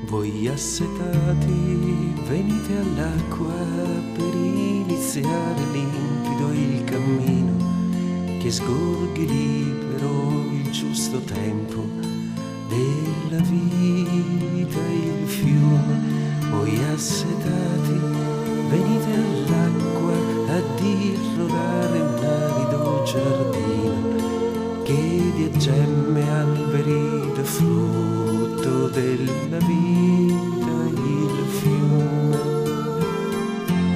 Voi assetati, venite all'acqua per iniziare limpido il cammino che scorghi libero il giusto tempo della vita, il fiume. Voi assetati, venite all'acqua a dirrogare un arido giardino che di gemme, alberi da frutto della vita, il fiume.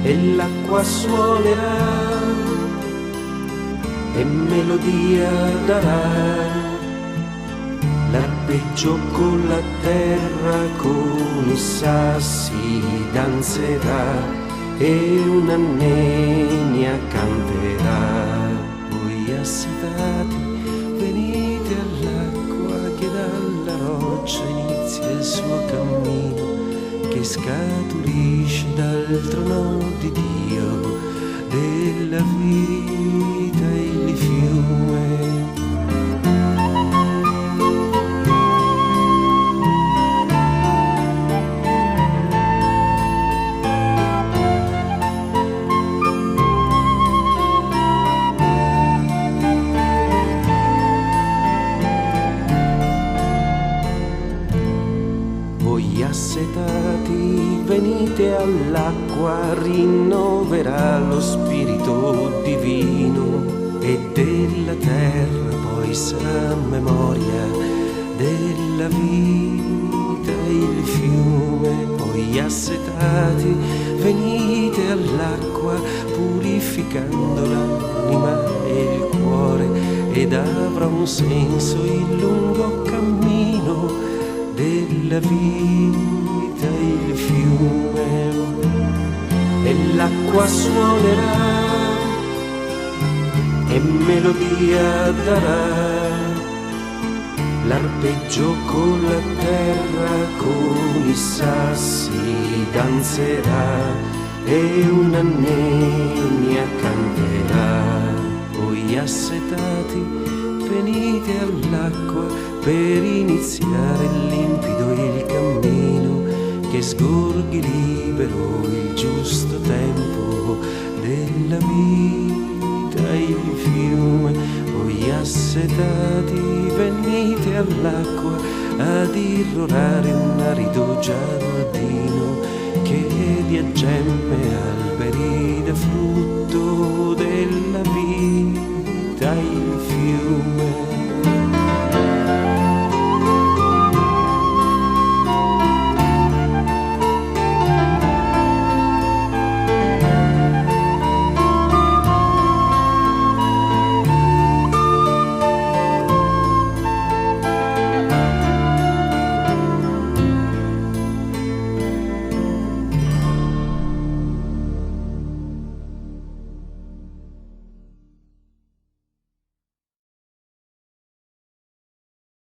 E l'acqua suonerà e melodia darà, l'arpeggio con la terra, con i sassi danzerà e una nenia canterà. Voi assetati, venite all'acqua che dalla roccia inizia il suo cammino, che scaturisce dal trono di Dio della vita, il fiume. Voi assetati, venite all'acqua, rinnoverà lo spirito divino e della terra poi sarà memoria della vita, il fiume. Voi assetati, venite all'acqua, purificando l'anima e il cuore, ed avrà un senso il lungo cammino della vita, il fiume. E l'acqua suonerà e melodia darà, l'arpeggio con la terra, con i sassi danzerà e una nenia canterà. Voi assetati, venite all'acqua per iniziare limpido il cammino, che scorghi libero il giusto tempo della vita, il fiume. Voi assetati, venite all'acqua ad irrorare un arido giardino che dia gemme, alberi da frutto della vita,